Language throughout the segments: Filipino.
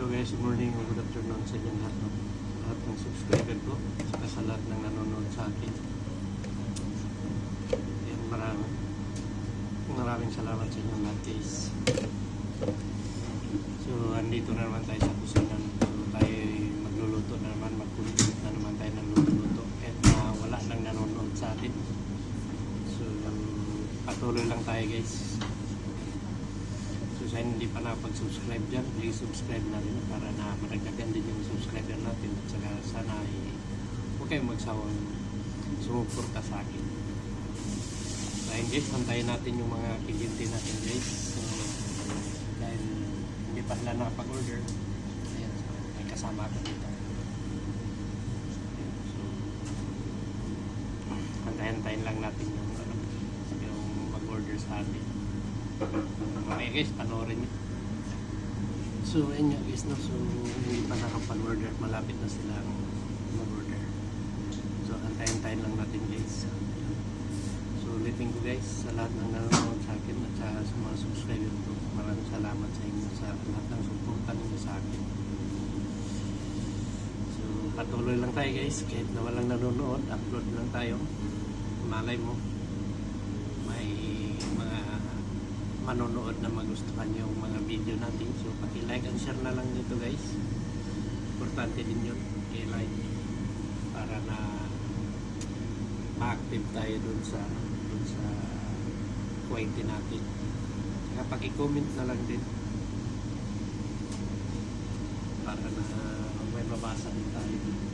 Hello guys, good morning o good afternoon sa inyo lahat, no? Lahat ng subscriber ko, saka sa lahat ng nanonood sa akin. Yan, maraming salamat sa inyo lahat guys. So, andito na naman tayo sa kusina. So, tayo magluluto na naman, mag-content na naman tayo ng luto-luto. At wala nang nanonood sa atin. So, patuloy lang tayo guys. So, sa hindi pa nakapag-subscribe dyan, please subscribe na rin para na maragdagan din yung subscriber natin. At saka sana ay huwag kayong magsawang sumuporta sa akin. So, ayun guys, hantayin natin yung mga kilinti natin guys. So, dahil hindi pa sila nakapag-order, ayan, so, may kasama ako dito. Ayan, so, hantayin lang natin yung mag-order sa atin. Okay guys, panoorin nyo. So, ayun nga guys, no? So, hindi pa nakapag-order, malapit na sila mag-order. So, antayin lang natin guys. So, ulitin ko guys, sa lahat ng nanonood sa akin at sa mga subscriber ko, maraming salamat sa inyo sa lahat ng suportan nyo sa akin. So, patuloy lang tayo guys, kahit na walang nanonood, upload lang tayo. Malay mo, may mga manonood na magustuhan yung mga video natin. So, paki-like and share na lang dito guys. Importante din yun, i-like para na ma-active tayo dun sa quality natin. Saka paki-comment na lang din para na may mabasa din tayo dito.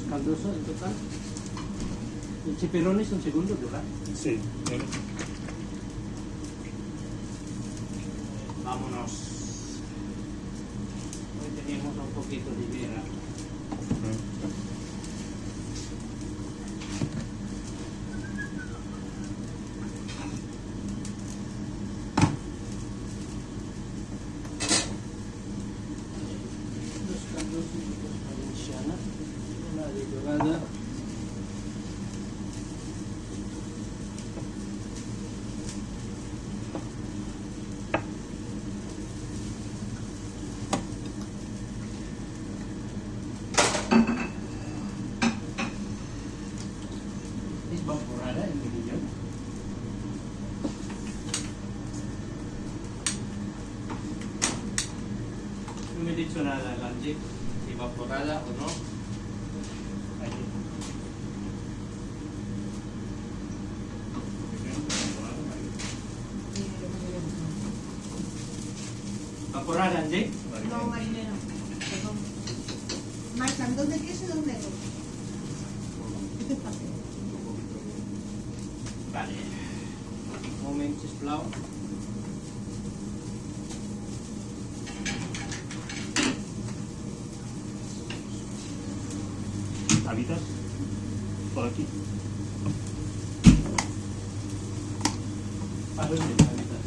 Caldoso en total. El chipirón es un segundo, ¿verdad? Sí. Vámonos. Hoy tenemos un poquito de vera. Dos caldos y dos valencianas. Una de dorada. Es vaporada el mejillón. No me he dicho nada, Lange, si evaporada o no. ¿Evaporada, Lange? No, marinero. Perdón. Marcan, dos de queso y dos negros. Este es fácil. Vale. Un moment, sisplau. ¿Habitas? Por aquí. ¿A dónde está ahorita?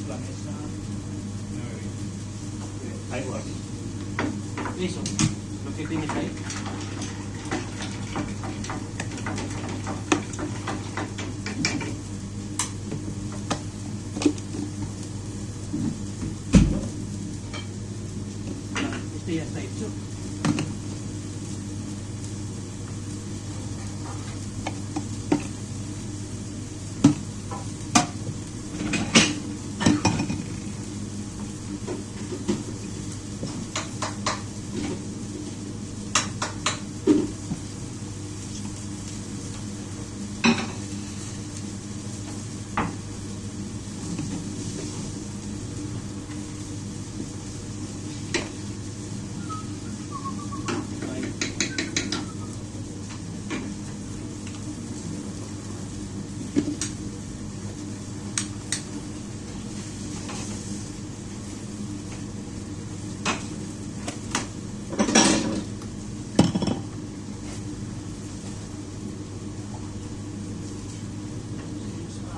La mesa. Ahí por aquí. Eso, lo que tienes ahí. Este ya está hecho.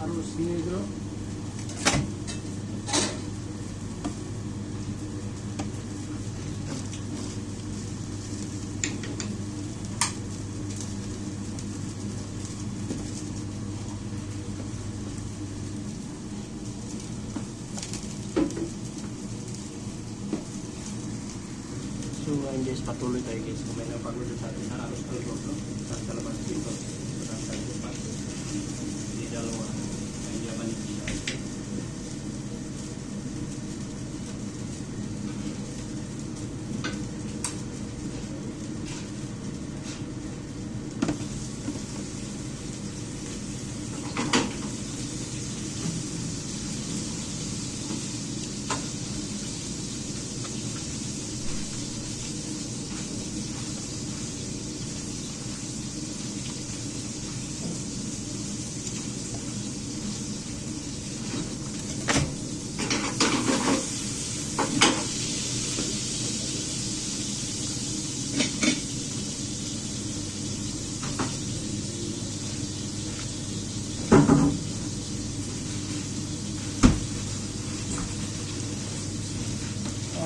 Arroz negro. ngayon guys, patuloy tayo guys. Kung may napagod sa atin, harapos ko ito. Sa kalaman dito. Sa kalaman. Hindi dalawa. Hindi balik siya.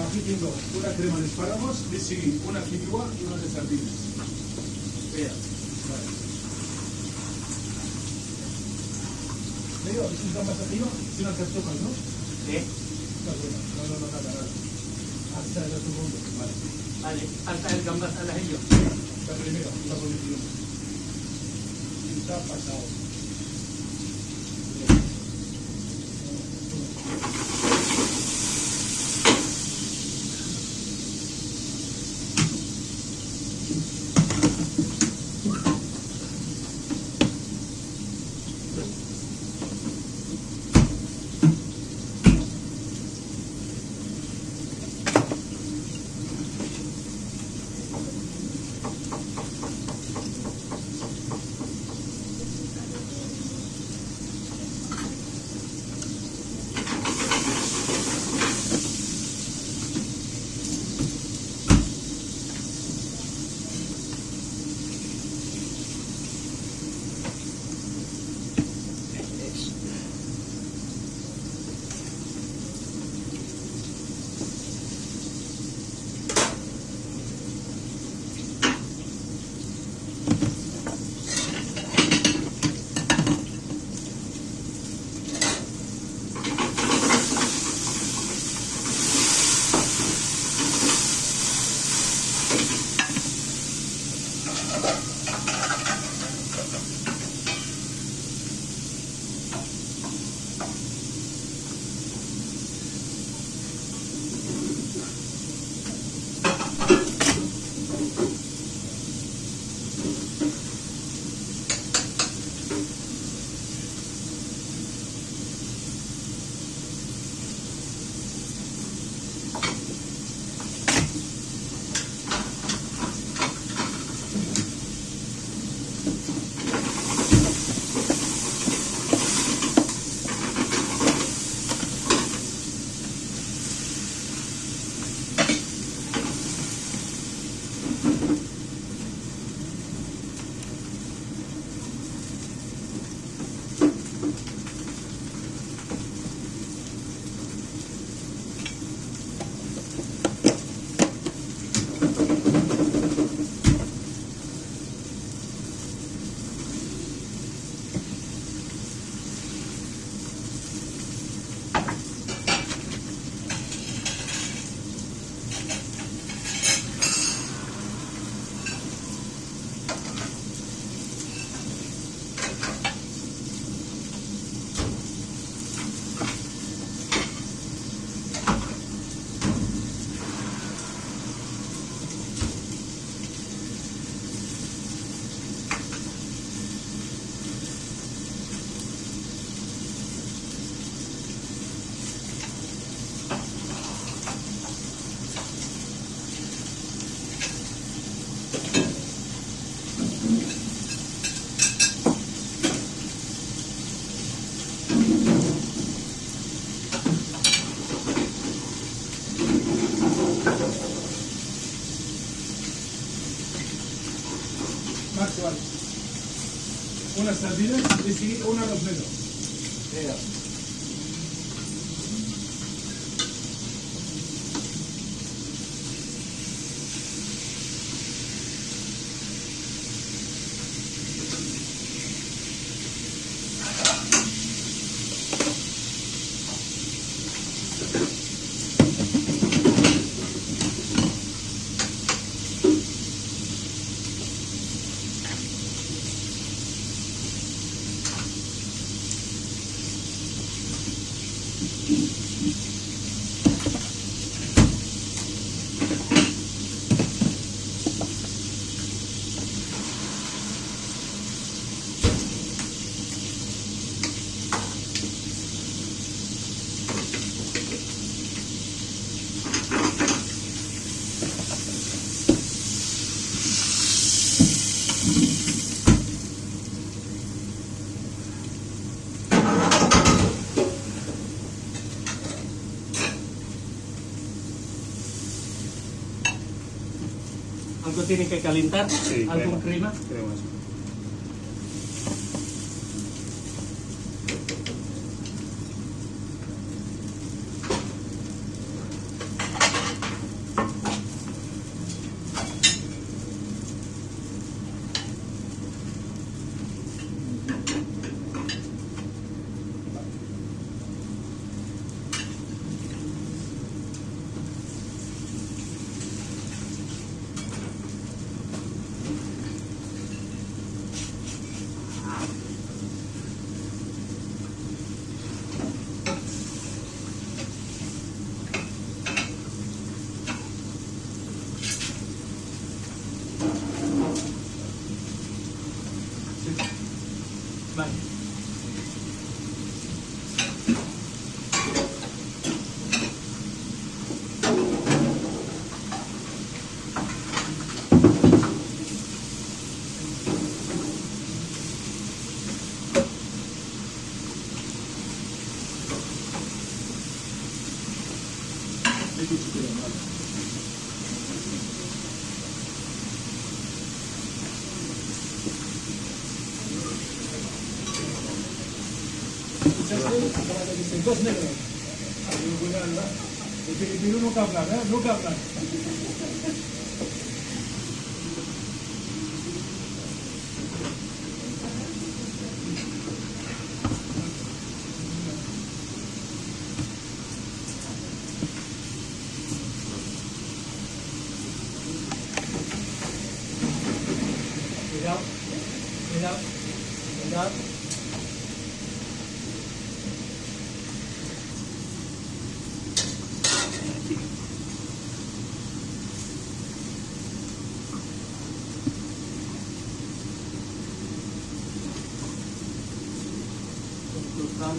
Aquí tengo una crema de espárragos, le sigue una quinoa y una de sardinas. Vea. Vale. Leo, ¿es un gambas arriba? Sin hacer tomas, ¿no? Sí. Está bueno. No, nada. Hasta el otro mundo. Vale. Vale, hasta el gambas al ajillo. La primera, la posición. Está pasado. Max, vale. Una sardina y sigue un arroz negro. tiene que calentar Sí, algo crema. Crema, sí. Vale. Vedi ci tiriamo, vale. Escuchaste, que dicen dos negros. El filipino nunca habla, ¿eh? Nunca habla. Cuidado, cuidado, cuidado. Total.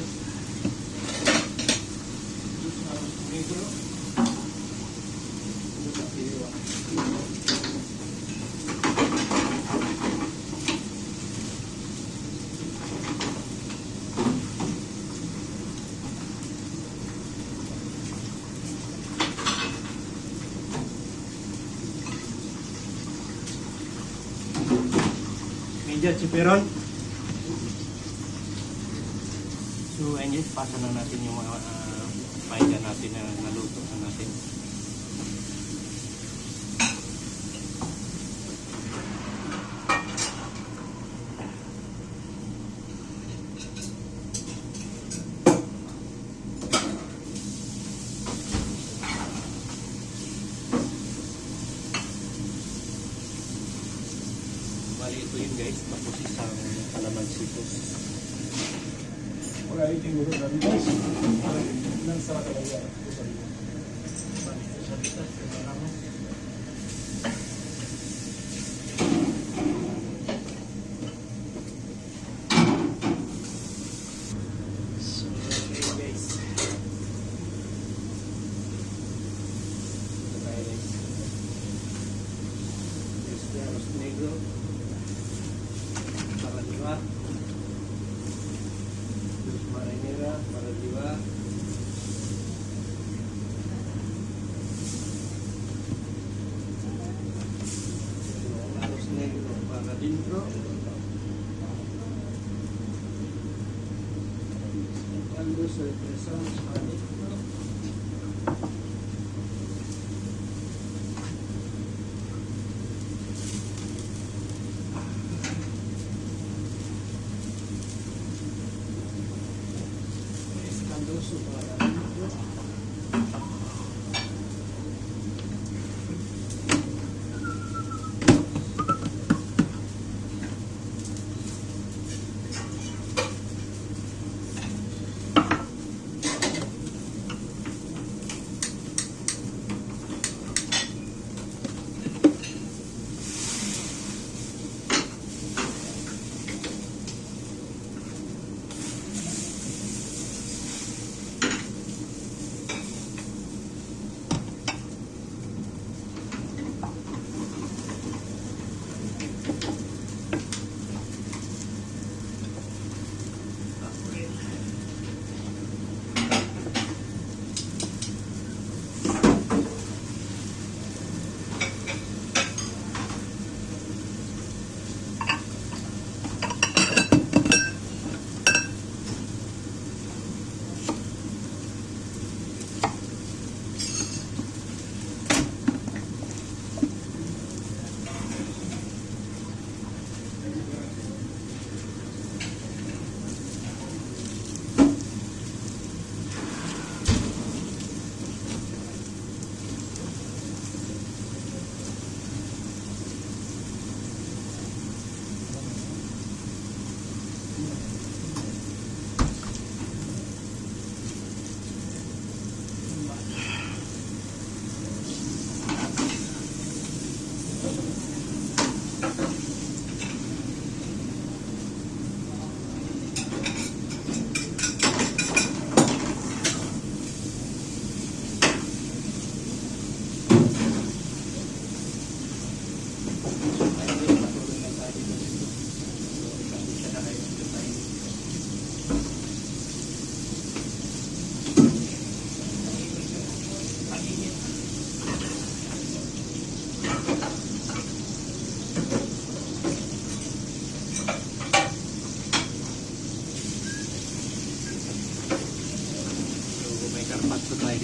Negro. Meja ciperon. So, ayun, pasa na natin yung mga paida natin na naluto na natin. Bali, ito yun guys, tapos isang kalamansitos. Por ahí tengo dos ramitas. Una ensalada variada. So, okay guys. Ito tayo guys. Here's the arroz negro. Para diba. Here's marinera. Para diba. Arroz negro para dentro. Caldo sorpresas para dentro. Caldoso para dentro.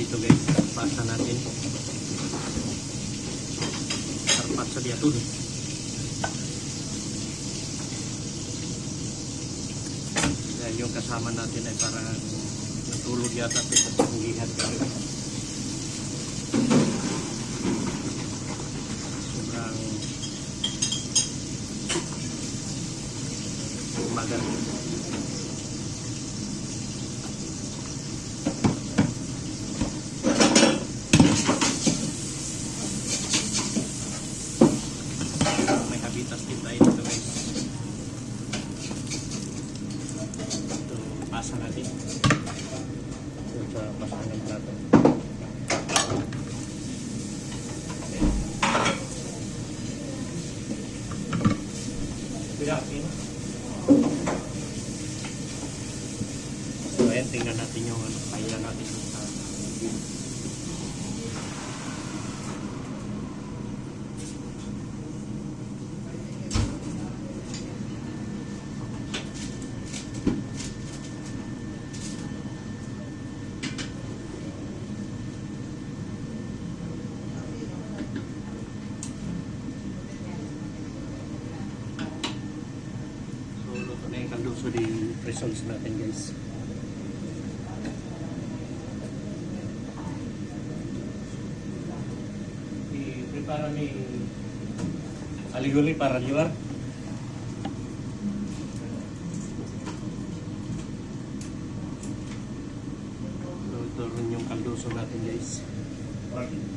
dito guys, pasta natin. Carpaccio di atún. Yan yung kasama natin ay parang natulog yata ito sa sanggihan. Sobrang maganda. May habitas din tayo dito guys. Ito, pasa natin. Ito sa pasahan ng plato. So ayan, tingnan natin yung kaya natin sa luto na yung kalduso di results natin guys. I-prepara ni aliguli para liwar. So ito rin yung kalduso natin guys. Por aquí. 1,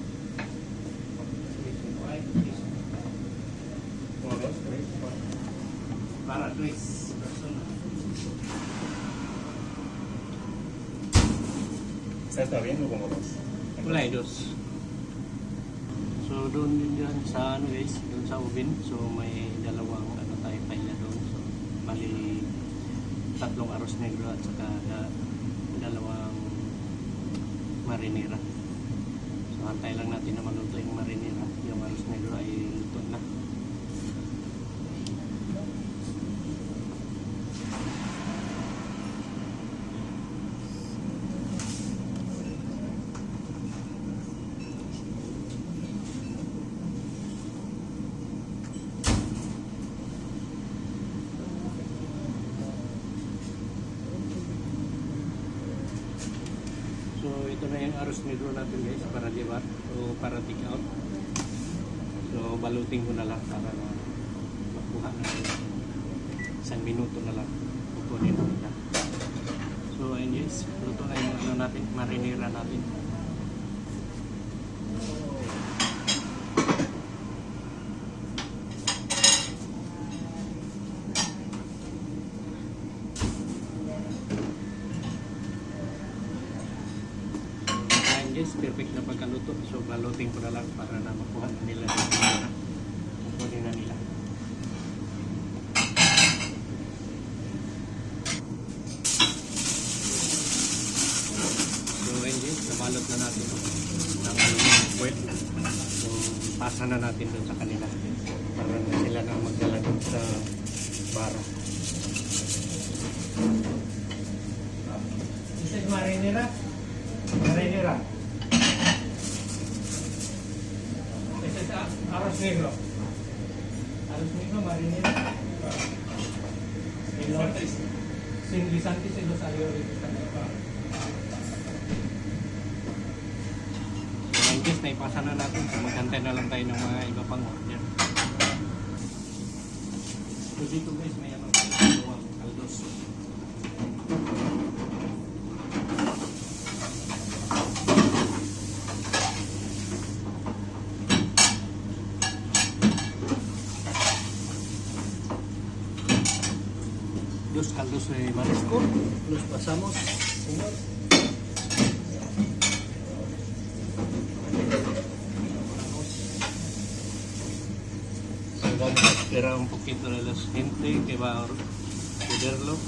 2, 3, 4. Para 3 persona. ¿Está bien o como 2? Wala ay dos. So doon din yan sa ano guys, doon sa oven. So may dalawang ano tayo paila doon. So bali 3 arroz negro at saka dalawang marinera. So antay lang natin na maluto yung marinera. Yung arroz negro ay luto na. So ito na yung arroz negro natin guys para liwat o para take out. So balutin ko na lang para na makuha na isang minuto na lang kukunin ko na. So ayun guys, luto na yung ano natin, marinera natin. Guys, perfect na pagkaluto. So balutin ko na lang para na makuha na nila. Kukunin na nila. So ayun guys, nabalot na natin ng puwet. So pasa na natin doon sa kanila para na sila na magdala doon sa bara. This is marinera. Marinera. Arroz negro. Arroz negro, marinera. Sin guisantes y los alioli. So, ang guys, naipasa na natin. So, magantay na lang tayo ng mga iba pang order. So, dito guys, may ano tayo. Kaldos. Dos caldos de marisco, los pasamos, señor. So, vamos a esperar un poquito de la gente que va a orderlo.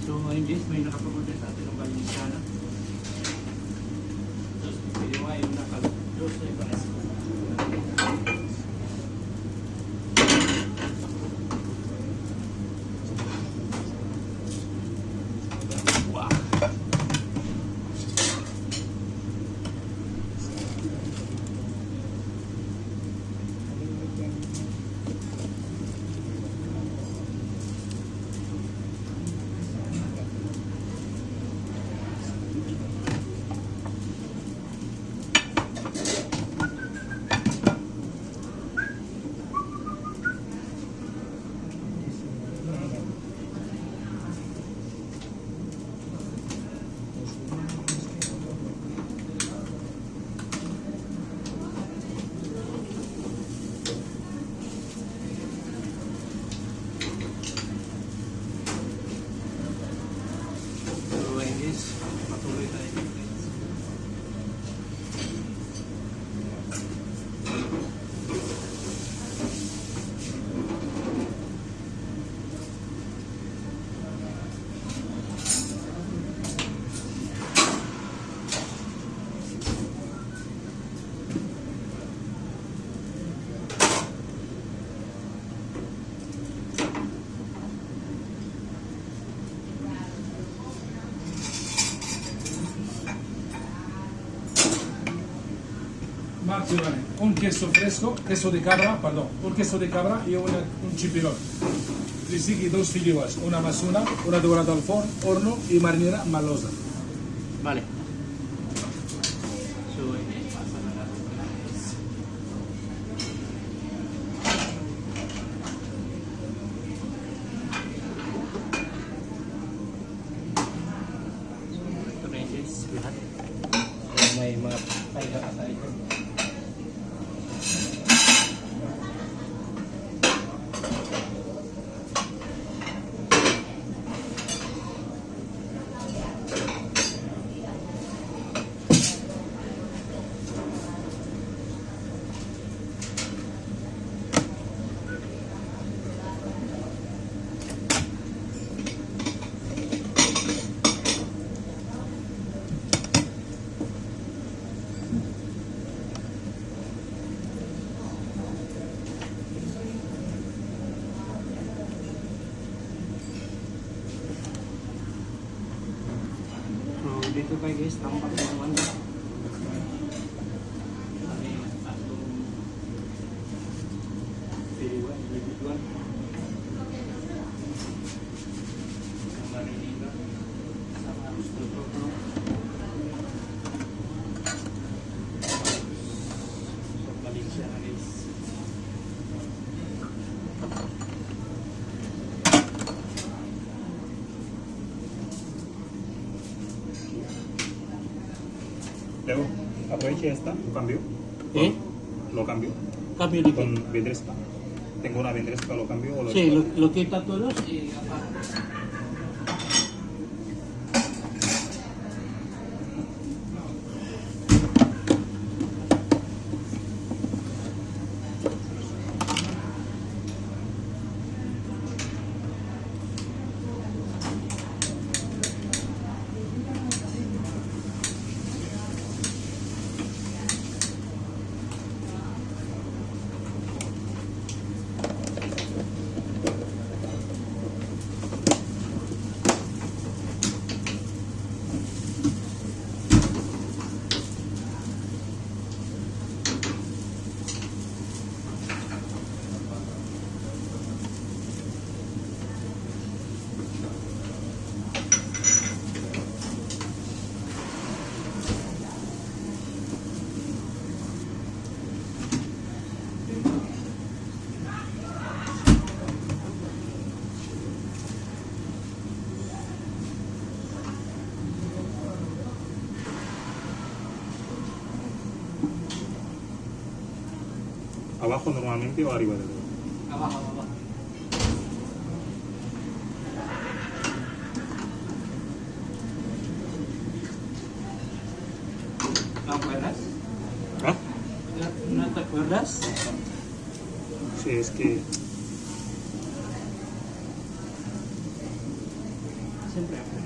So, ayun guys, may nakapapunta sa atin ng Valenciana. Entonces, pidió ahí una caldos de marisco. Sí, vale. Un queso fresco, queso de cabra, perdón, un queso de cabra y un chipirón. Risiki, dos figuras, una más una dorada al horno y marinera malosa. Vale. So, pasa na natin guys. Ito na yun guys, lahat. So, may mga pahiga ka tayo dyan. So, dito tayo guys, tampak naman. Ano yung atong piliwan, individual. Ang marinira. Sa gusto ko. So, balik siya na guys. Leo, aproveche esta, lo cambio. Eh? Lo cambio. Cambio de Con vendresca. Tengo una vendresca, lo cambio o lo Sí, lo quita todos y abajo normalmente o arriba de todo. abajo, abajo. ¿No acuerdas? ¿Ah? ¿No te acuerdas? Sí, es que Siempre acuerdo.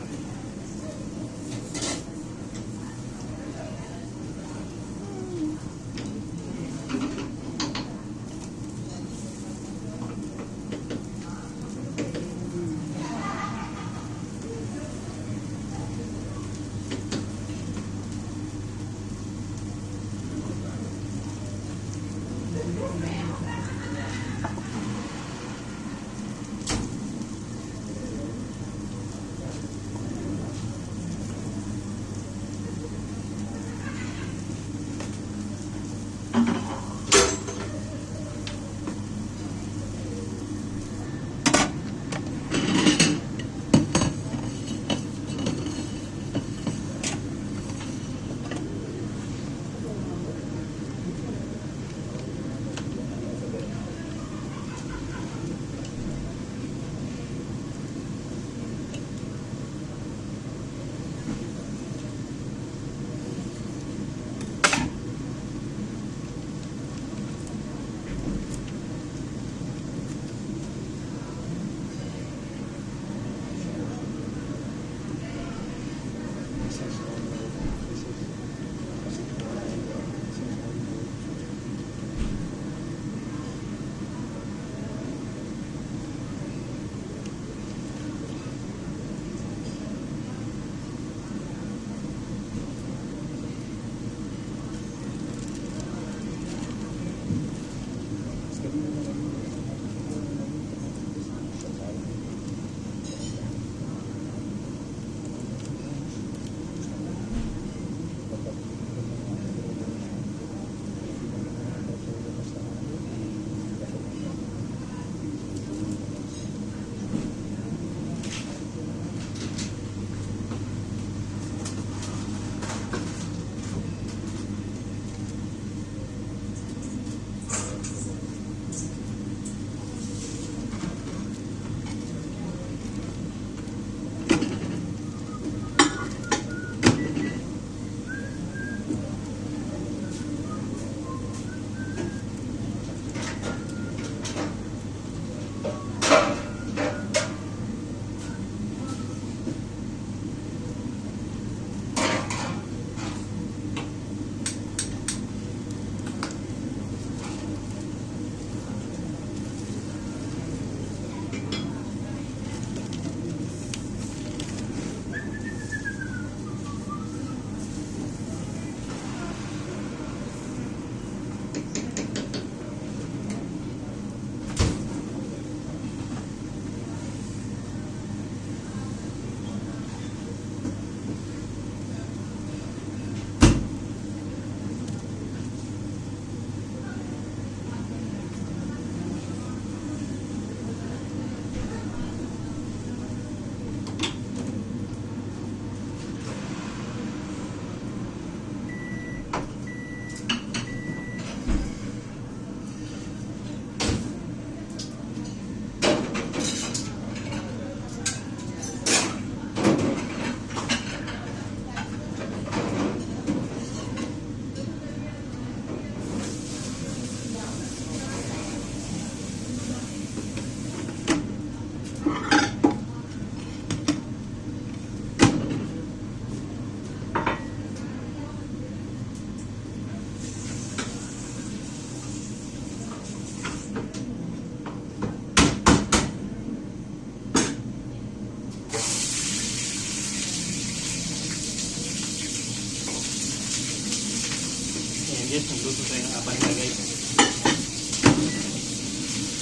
guys, nagluto tayo ng abanda guys.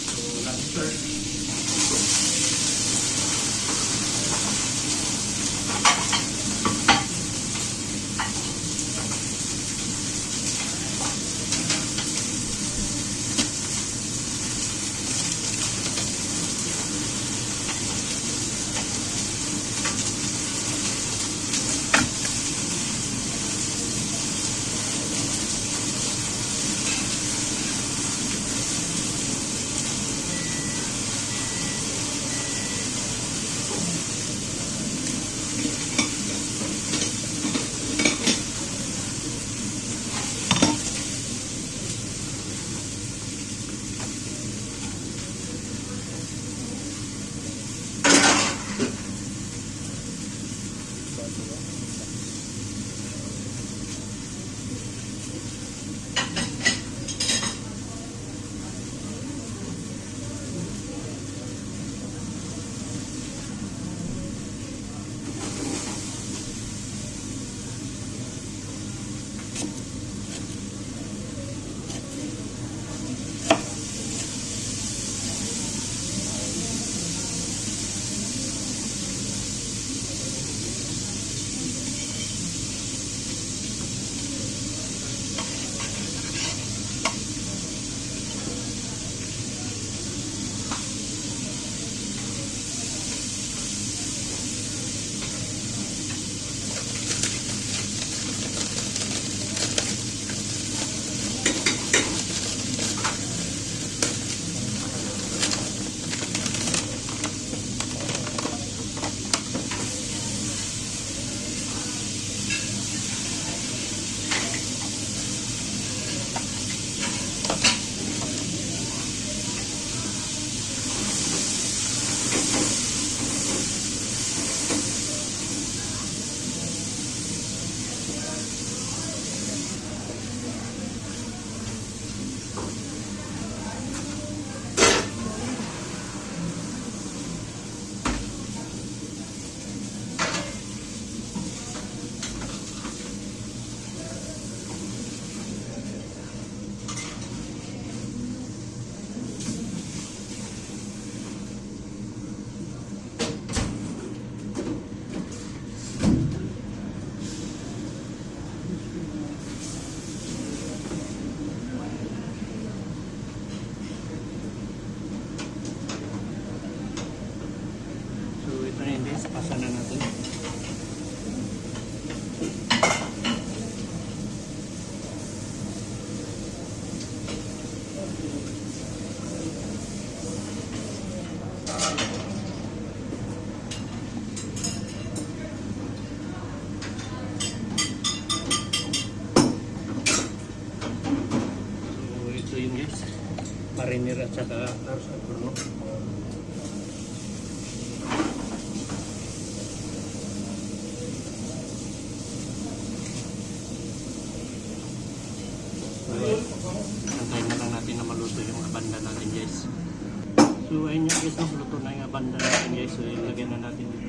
So, let's start. Pasan na natin. So ito yun guys, marinir at saka sa kurno. Antayin na lang natin na maluto yung abanda natin guys. So ayun yung guys, luto na yung abanda natin guys. So ilagyan na natin dito.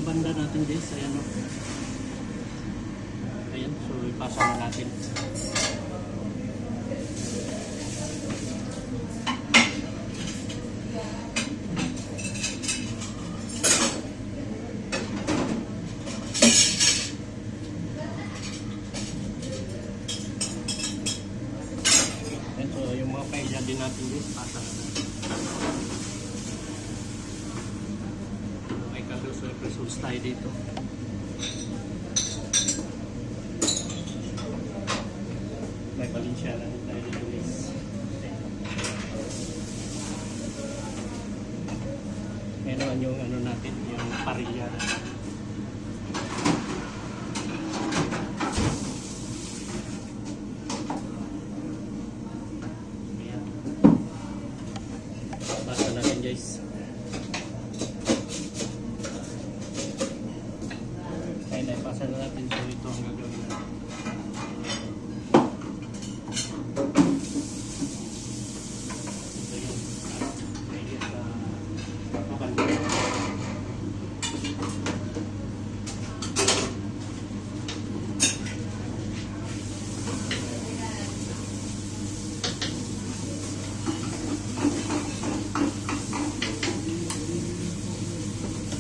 Abanda natin guys, ayan o. Ayan, so ipasa na natin. dito. May Valenciana din tayo dito guys. Yan naman yung ano natin, yung parilla. Ayan. Basta natin guys. Kaya naipasa na natin, so ito ang gagawin natin. Ito yung medyo sa kapal.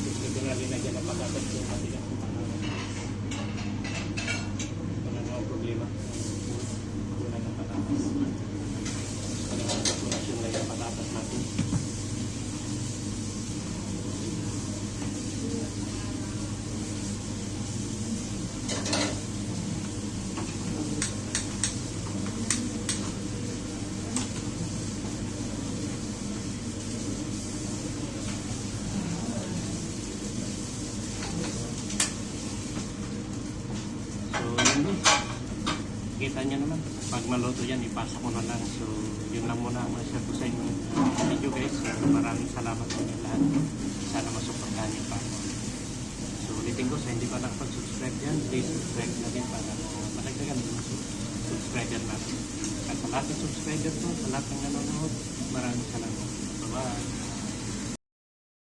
Gusto nga linagyan ng pagkakas yung matigas. Wala nga ang problema. Wala ng patatas. Wala nga ang saturation lang yung patatas natin. So, yun din. Kita nyo naman. Pag maluto yan, ipasa ko na lang. So, yun lang muna ang share ko sa inyo video guys. So, maraming salamat sa inyo lahat. Sana masuportahan nyo pa ako. So, ulitin ko sa hindi pa nakapag-subscribe dyan, please subscribe na din para malagdagan yung subscriber natin. At sa lahat ng subscriber ko, sa lahat ng nanonood, maraming salamat. Bye-bye.